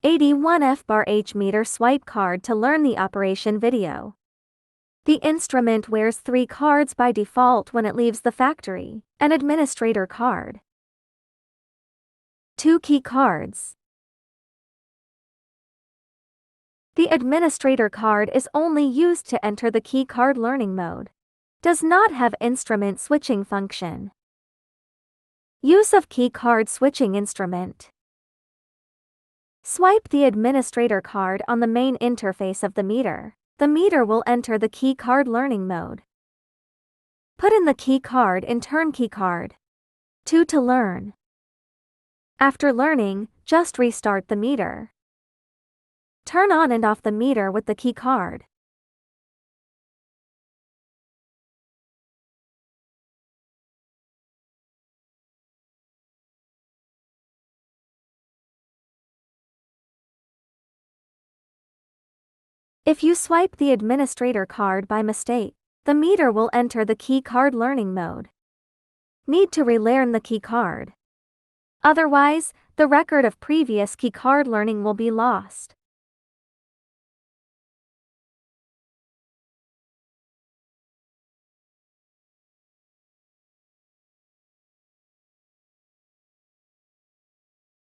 81F meter swipe card to learn the operation video. The instrument wears 3 cards by default when it leaves the factory, an administrator card, 2 key cards. The administrator card is only used to enter the key card learning mode. Does not have instrument switching function. Use of key card switching instrument. Swipe the administrator card on the main interface of the meter. The meter will enter the key card learning mode. Put in the key card in turnkey card. 2 to learn. After learning, just restart the meter. Turn on and off the meter with the key card. If you swipe the administrator card by mistake, the meter will enter the key card learning mode. Need to relearn the key card. Otherwise, the record of previous key card learning will be lost.